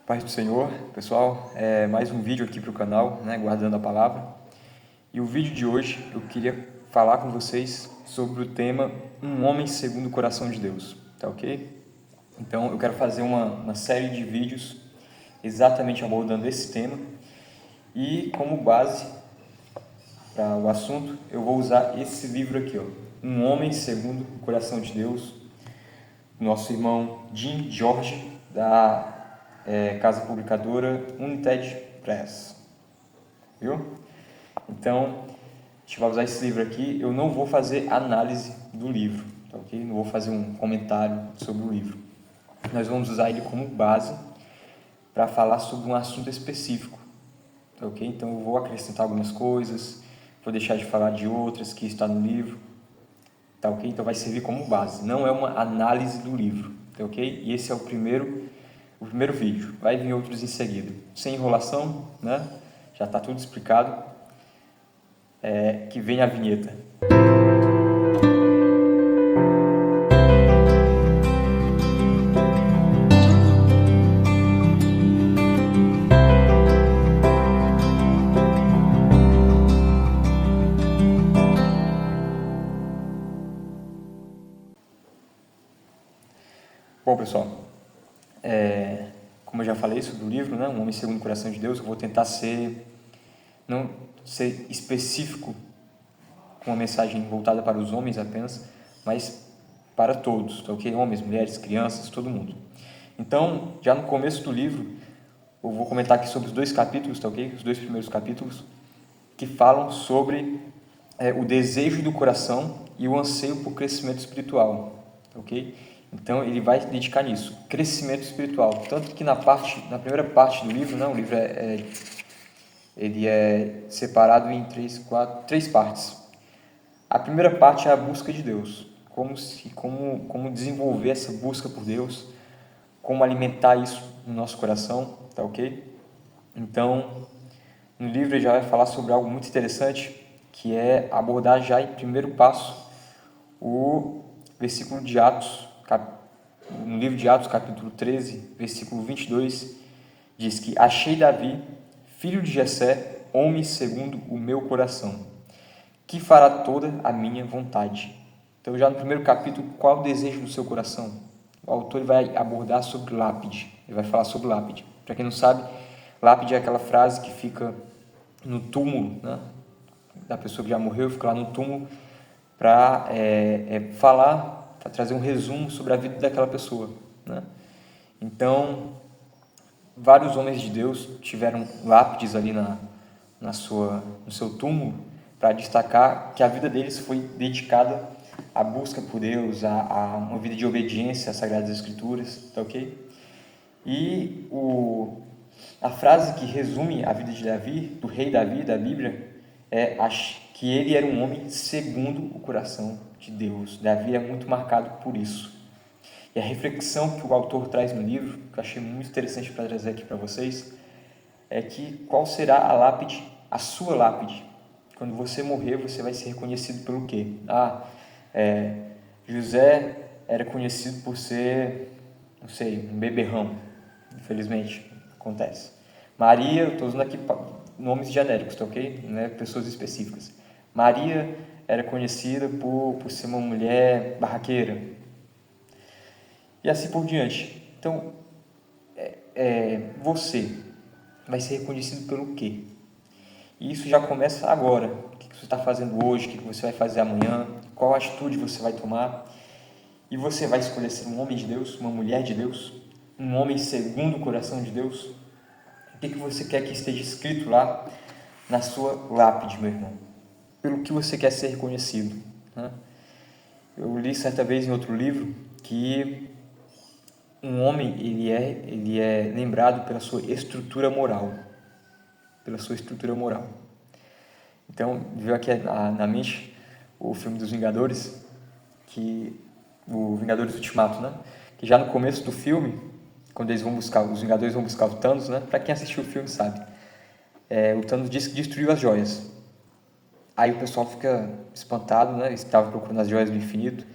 Paz do Senhor, pessoal, mais um vídeo aqui para o canal, né, Guardando a Palavra. E o vídeo de hoje eu queria falar com vocês sobre o tema Um Homem Segundo o Coração de Deus, tá ok? Então eu quero fazer uma série de vídeos exatamente abordando esse tema e como base para o assunto eu vou usar esse livro aqui, ó, Um Homem Segundo o Coração de Deus, nosso irmão Jim George, da casa publicadora United Press, viu? Então, a gente vai usar esse livro aqui. Eu não vou fazer análise do livro, tá ok? Não vou fazer um comentário sobre o livro. Nós vamos usar ele como base para falar sobre um assunto específico, tá ok? Então, eu vou acrescentar algumas coisas, vou deixar de falar de outras que está no livro, tá ok? Então, vai servir como base. Não é uma análise do livro, tá ok? E esse é o primeiro vídeo, vai vir outros em seguida. Sem enrolação, né? Já está tudo explicado. Que vem a vinheta. Bom, pessoal, como eu já falei sobre o livro, né, Um Homem Segundo o Coração de Deus, eu vou tentar não ser específico com uma mensagem voltada para os homens apenas, mas para todos, tá ok? Homens, mulheres, crianças, todo mundo. Então, já no começo do livro, eu vou comentar aqui sobre os dois capítulos, tá ok? Os dois primeiros capítulos, que falam sobre o desejo do coração e o anseio por crescimento espiritual, tá ok? Então, ele vai se dedicar nisso, crescimento espiritual. Tanto que na primeira parte do livro, né, o livro ele é separado em três partes. A primeira parte é a busca de Deus, como desenvolver essa busca por Deus, como alimentar isso no nosso coração, tá ok? Então, no livro ele já vai falar sobre algo muito interessante, que é abordar já em primeiro passo o versículo de Atos, no livro de Atos, capítulo 13, versículo 22, diz que achei Davi, filho de Jessé, homem segundo o meu coração, que fará toda a minha vontade. Então, já no primeiro capítulo, qual é o desejo do seu coração? O autor vai abordar sobre lápide, ele vai falar sobre lápide. Para quem não sabe, lápide é aquela frase que fica no túmulo, né, da pessoa que já morreu, fica lá no túmulo para falar, para trazer um resumo sobre a vida daquela pessoa, né? Então, vários homens de Deus tiveram lápides ali no seu túmulo para destacar que a vida deles foi dedicada à busca por Deus, a uma vida de obediência às Sagradas Escrituras, tá ok? E a frase que resume a vida de Davi, do rei Davi, da Bíblia, é que ele era um homem segundo o coração de Deus. Davi é muito marcado por isso. E a reflexão que o autor traz no livro, que eu achei muito interessante para trazer aqui para vocês, é que qual será a lápide, a sua lápide? Quando você morrer, você vai ser reconhecido pelo quê? José era conhecido por ser, não sei, um beberrão. Infelizmente, acontece. Maria, eu estou usando aqui nomes genéricos, tá ok? Não é pessoas específicas. Maria era conhecida por ser uma mulher barraqueira. E assim por diante. Então, você vai ser reconhecido pelo quê? E isso já começa agora. O que você está fazendo hoje, o que você vai fazer amanhã, qual atitude você vai tomar. E você vai escolher ser um homem de Deus, uma mulher de Deus, um homem segundo o coração de Deus. O que você quer que esteja escrito lá na sua lápide, meu irmão? Pelo que você quer ser reconhecido, né? Eu li certa vez em outro livro que um homem ele é lembrado pela sua estrutura moral, Então, veio aqui na mente o filme dos Vingadores, o Vingadores Ultimato, né? Que já no começo do filme, quando os Vingadores vão buscar o Thanos, né? Para quem assistiu o filme sabe, o Thanos disse que destruiu as joias. Aí o pessoal fica espantado, né? Eles estavam procurando as joias do infinito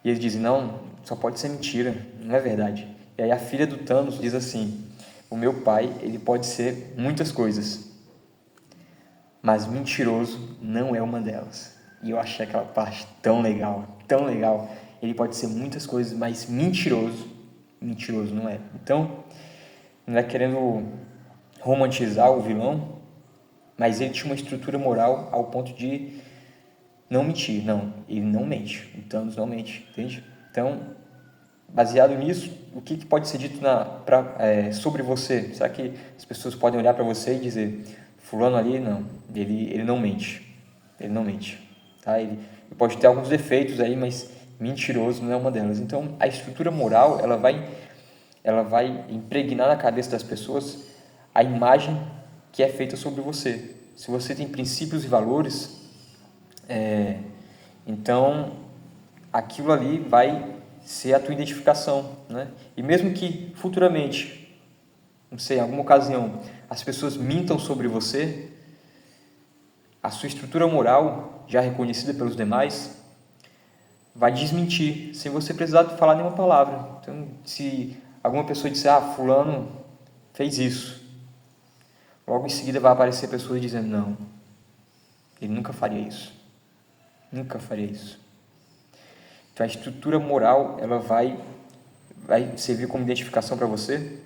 e eles dizem, não, só pode ser mentira, não é verdade. E aí a filha do Thanos diz assim, o meu pai, ele pode ser muitas coisas, mas mentiroso não é uma delas. E eu achei aquela parte tão legal, tão legal. Ele pode ser muitas coisas, mas mentiroso não é. Então, não é querendo romantizar o vilão, mas ele tinha uma estrutura moral ao ponto de não mentir. Não, ele não mente. O Thanos não mente, entende? Então, baseado nisso, o que pode ser dito sobre você? Será que as pessoas podem olhar para você e dizer, fulano ali, não, ele não mente. Ele não mente. Tá? Ele pode ter alguns defeitos aí, mas mentiroso não é uma delas. Então, a estrutura moral, ela vai impregnar na cabeça das pessoas a imagem que é feita sobre você. Se você tem princípios e valores, então aquilo ali vai ser a tua identificação, né? E mesmo que futuramente, não sei, em alguma ocasião, as pessoas mintam sobre você, a sua estrutura moral, já reconhecida pelos demais, vai desmentir, sem você precisar falar nenhuma palavra. Então, se alguma pessoa disser, fulano fez isso, logo em seguida vai aparecer pessoas dizendo, não, ele nunca faria isso. Nunca faria isso. Então, a estrutura moral, ela vai servir como identificação para você,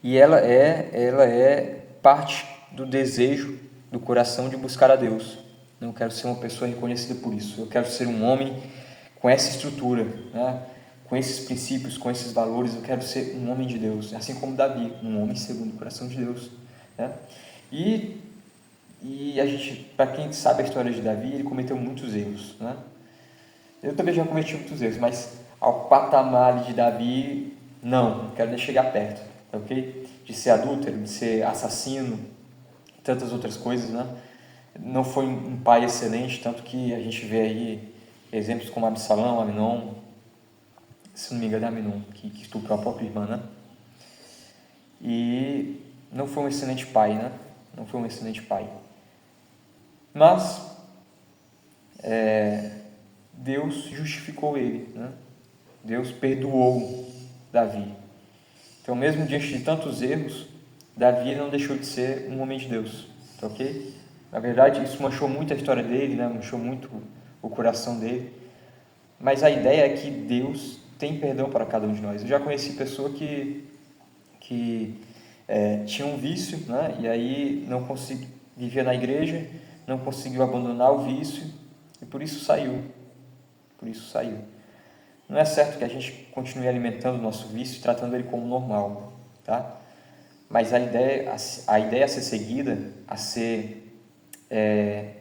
e ela é parte do desejo do coração de buscar a Deus. Não quero ser uma pessoa reconhecida por isso. Eu quero ser um homem com essa estrutura, né? Com esses princípios, com esses valores. Eu quero ser um homem de Deus, assim como Davi, um homem segundo o coração de Deus, né? E a gente, para quem sabe a história de Davi, ele cometeu muitos erros, né? Eu também já cometi muitos erros, mas ao patamar de Davi, não quero nem chegar perto, ok? De ser adúltero, de ser assassino, tantas outras coisas, né? Não foi um pai excelente, tanto que a gente vê aí exemplos como Absalão, Amnon, se não me engano é Amnon, que estuprou a própria irmã, né? E não foi um excelente pai, né? Não foi um excelente pai. Mas Deus justificou ele, né? Deus perdoou Davi. Então, mesmo diante de tantos erros, Davi não deixou de ser um homem de Deus, tá ok? Na verdade, isso manchou muito a história dele, né? Manchou muito o coração dele. Mas a ideia é que Deus tem perdão para cada um de nós. Eu já conheci pessoa que tinha um vício, né? E aí não conseguia, vivia na igreja, não conseguiu abandonar o vício e por isso saiu. Não é certo que a gente continue alimentando o nosso vício e tratando ele como normal, tá? Mas a ideia a ser seguida,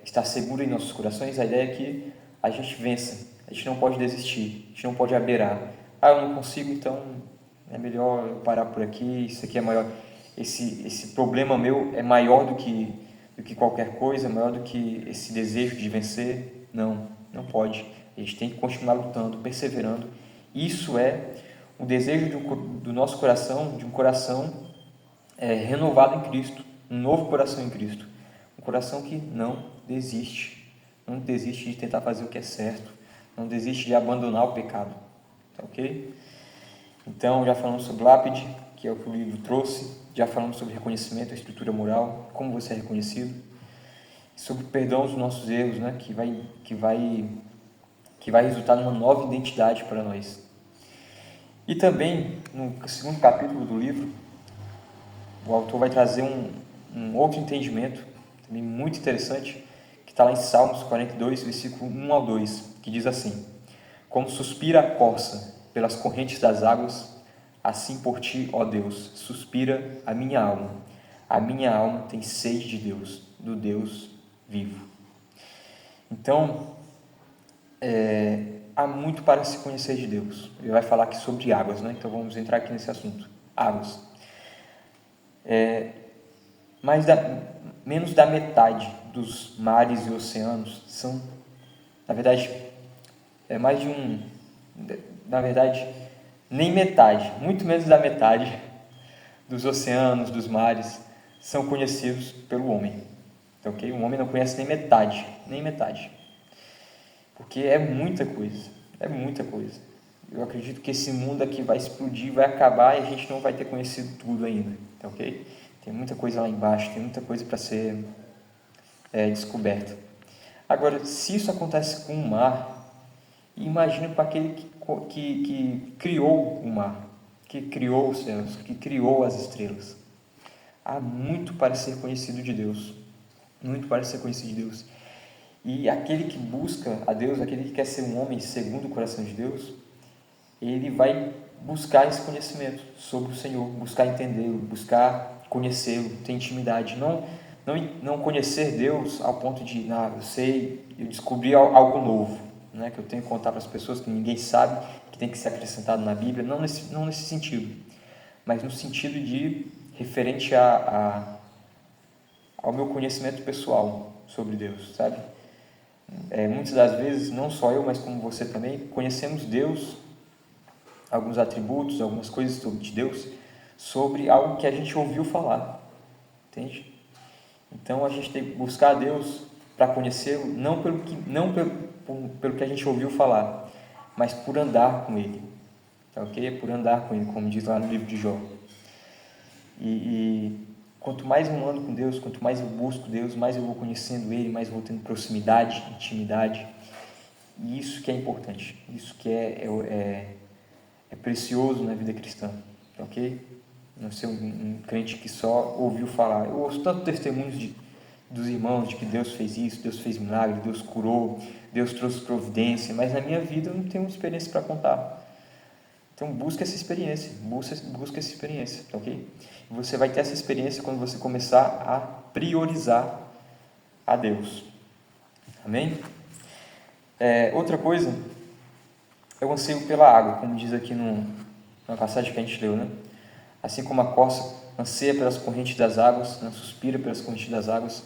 estar segura em nossos corações, a ideia é que a gente vença. A gente não pode desistir, a gente não pode aberar. Eu não consigo, então é melhor eu parar por aqui, isso aqui é maior. Esse problema meu é maior do que qualquer coisa, maior do que esse desejo de vencer. Não pode. A gente tem que continuar lutando, perseverando. Isso é o desejo do nosso coração, de um coração renovado em Cristo, um novo coração em Cristo. Um coração que não desiste de tentar fazer o que é certo, não desiste de abandonar o pecado. Tá ok? Então, já falamos sobre lápide, que é o que o livro trouxe, já falamos sobre reconhecimento, a estrutura moral, como você é reconhecido, sobre o perdão dos nossos erros, né, que vai resultar numa nova identidade para nós. E também, no segundo capítulo do livro, o autor vai trazer um outro entendimento, também muito interessante, que está lá em Salmos 42, versículo 1 ao 2, que diz assim: como suspira a corça pelas correntes das águas, assim por ti, ó Deus, suspira a minha alma. A minha alma tem sede de Deus, do Deus vivo. Então, há muito para se conhecer de Deus. Ele vai falar aqui sobre águas, né? Então vamos entrar aqui nesse assunto. Águas. Menos da metade dos mares e oceanos são, na verdade, nem metade, muito menos da metade dos oceanos, dos mares, são conhecidos pelo homem. Ok? O homem não conhece nem metade. Porque é muita coisa. eu acredito que esse mundo aqui vai explodir, vai acabar e a gente não vai ter conhecido tudo ainda, tá ok? Tem muita coisa lá embaixo, tem muita coisa para ser descoberta. Agora, se isso acontece com o mar, imagina para aquele que criou o mar, que criou os céus, que criou as estrelas. Há muito para ser conhecido de Deus, muito para ser conhecido de Deus. E aquele que busca a Deus, aquele que quer ser um homem segundo o coração de Deus, ele vai buscar esse conhecimento sobre o Senhor, buscar entendê-lo, buscar conhecê-lo, ter intimidade. Não conhecer Deus ao ponto de, eu descobri algo novo, né, que eu tenho que contar para as pessoas, que ninguém sabe, que tem que ser acrescentado na Bíblia, não nesse sentido, mas no sentido de referente ao meu conhecimento pessoal sobre Deus, sabe? Muitas das vezes, não só eu, mas como você também, conhecemos Deus, alguns atributos, algumas coisas de Deus, sobre algo que a gente ouviu falar, entende? Então a gente tem que buscar a Deus para conhecê-lo, não pelo que a gente ouviu falar, mas por andar com Ele, tá ok? Por andar com Ele, como diz lá no livro de Jó. E quanto mais eu ando com Deus, quanto mais eu busco Deus, mais eu vou conhecendo Ele, mais eu vou tendo proximidade, intimidade. E isso que é importante, isso que é precioso na vida cristã, ok? Não ser um crente que só ouviu falar. Eu ouço tanto testemunhos dos irmãos de que Deus fez isso, Deus fez milagre, Deus curou, Deus trouxe providência, mas na minha vida eu não tenho experiência para contar. Então busca essa experiência, busca essa experiência, ok? E você vai ter essa experiência quando você começar a priorizar a Deus. Amém? Outra coisa, eu anseio pela água, como diz aqui na passagem que a gente leu, né? Assim como a corça anseia pelas correntes das águas, né? Suspira pelas correntes das águas,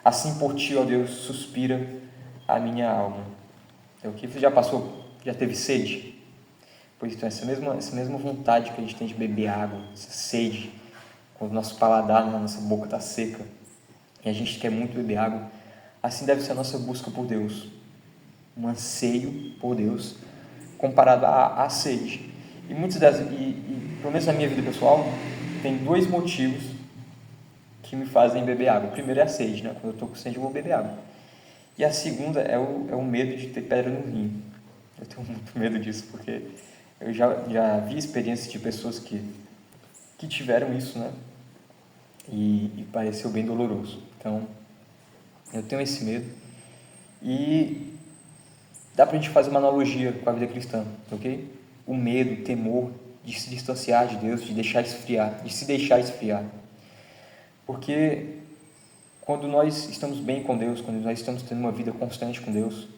assim por ti, ó Deus, suspira a minha alma. É o que você já teve sede? Pois então, essa mesma vontade que a gente tem de beber água, essa sede, quando o nosso paladar, a nossa boca está seca, e a gente quer muito beber água, assim deve ser a nossa busca por Deus, um anseio por Deus, comparado à sede. E pelo menos na minha vida pessoal, tem dois motivos que me fazem beber água. O primeiro é a sede, né? Quando eu estou com sede, eu vou beber água. E a segunda é o medo de ter pedra no rim. Eu tenho muito medo disso, porque eu já vi experiências de pessoas que tiveram isso, né? E pareceu bem doloroso. Então, eu tenho esse medo. E dá pra gente fazer uma analogia com a vida cristã, ok? O medo, o temor de se distanciar de Deus, de se deixar esfriar. Porque quando nós estamos bem com Deus, quando nós estamos tendo uma vida constante com Deus,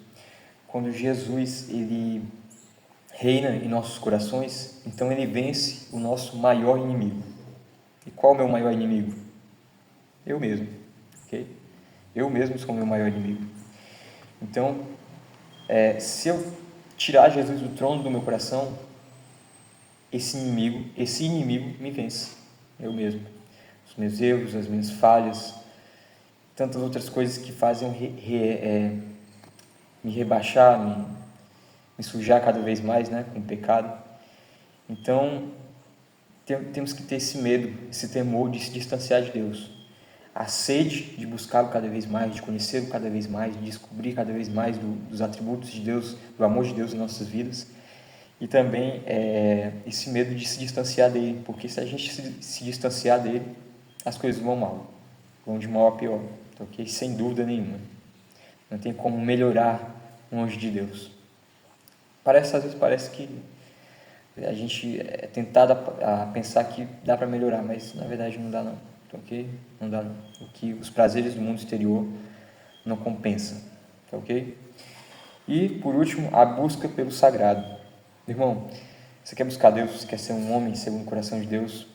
quando Jesus ele reina em nossos corações, então ele vence o nosso maior inimigo. E qual é o meu maior inimigo? Eu mesmo, ok? Eu mesmo sou o meu maior inimigo. Então, se eu tirar Jesus do trono do meu coração, esse inimigo me vence, eu mesmo. Os meus erros, as minhas falhas, tantas outras coisas que fazem me rebaixar, me sujar cada vez mais, né, com o pecado. Então, temos que ter esse medo, esse temor de se distanciar de Deus. A sede de buscá-lo cada vez mais, de conhecê-lo cada vez mais, de descobrir cada vez mais dos atributos de Deus, do amor de Deus em nossas vidas. E também esse medo de se distanciar dele, porque se a gente se distanciar dele, as coisas vão mal, vão de mal a pior, ok? Sem dúvida nenhuma. Não tem como melhorar longe de Deus. Às vezes parece que a gente é tentado a pensar que dá para melhorar, mas na verdade não dá não, ok? Não dá não. Os prazeres do mundo exterior não compensam, ok? E por último, a busca pelo sagrado. Irmão, você quer buscar Deus, você quer ser um homem segundo o coração de Deus,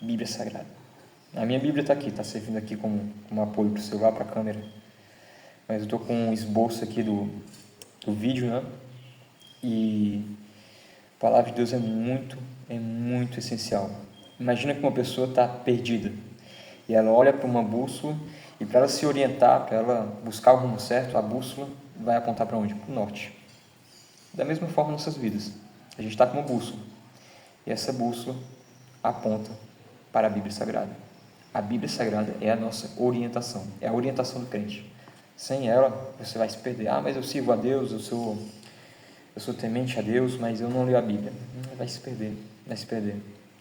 Bíblia Sagrada. A minha Bíblia está aqui, está servindo aqui como apoio para o celular, para a câmera. Mas eu estou com um esboço aqui do vídeo, né? E a palavra de Deus é muito essencial. Imagina que uma pessoa está perdida e ela olha para uma bússola e para ela se orientar, para ela buscar o rumo certo, a bússola vai apontar para onde? Para o norte. Da mesma forma nossas vidas. A gente está com uma bússola. E essa bússola aponta para a Bíblia Sagrada. A Bíblia Sagrada é a nossa orientação, é a orientação do crente. Sem ela, você vai se perder. Mas eu sirvo a Deus, eu sou temente a Deus, mas eu não leio a Bíblia. Vai se perder,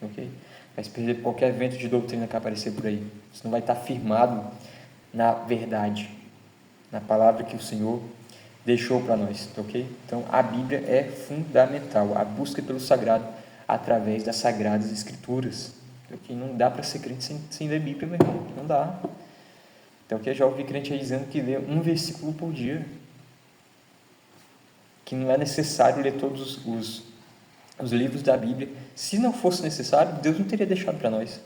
ok? Vai se perder por qualquer vento de doutrina que aparecer por aí. Você não vai estar firmado na verdade, na palavra que o Senhor deixou para nós, ok? Então, a Bíblia é fundamental, a busca pelo sagrado através das Sagradas Escrituras. Okay? Não dá para ser crente sem ler Bíblia, meu irmão, não dá. Então, eu já ouvi crente aí dizendo que lê um versículo por dia, que não é necessário ler todos os livros da Bíblia. Se não fosse necessário, Deus não teria deixado para nós,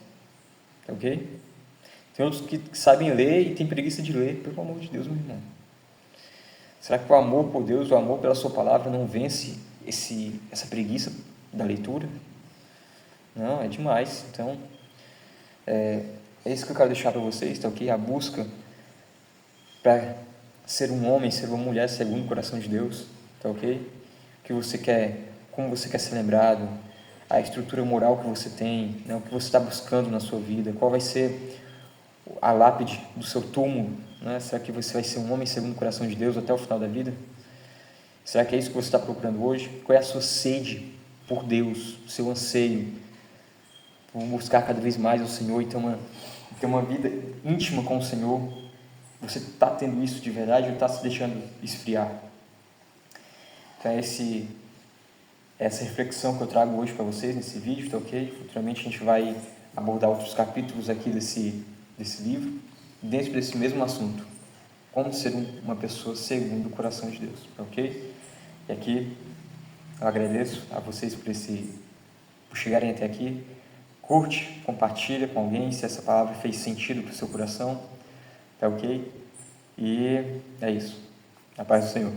ok? Tem outros que sabem ler e têm preguiça de ler, pelo amor de Deus, meu irmão. Será que o amor por Deus, o amor pela sua palavra não vence essa preguiça da leitura? Não, é demais. Então, é isso que eu quero deixar para vocês, tá ok? A busca para ser um homem, ser uma mulher segundo o coração de Deus, tá ok? Que você quer, como você quer ser lembrado, a estrutura moral que você tem, né? O que você está buscando na sua vida, qual vai ser a lápide do seu túmulo, né? Será que você vai ser um homem segundo o coração de Deus até o final da vida? Será que é isso que você está procurando hoje? Qual é a sua sede por Deus, o seu anseio por buscar cada vez mais o Senhor e ter uma vida íntima com o Senhor? Você está tendo isso de verdade ou está se deixando esfriar? Então é essa reflexão que eu trago hoje para vocês nesse vídeo, tá ok? Futuramente a gente vai abordar outros capítulos aqui desse livro, dentro desse mesmo assunto, como ser uma pessoa segundo o coração de Deus, tá ok? E aqui eu agradeço a vocês por chegarem até aqui. Curte, compartilha com alguém se essa palavra fez sentido para o seu coração, tá ok? E é isso. A paz do Senhor.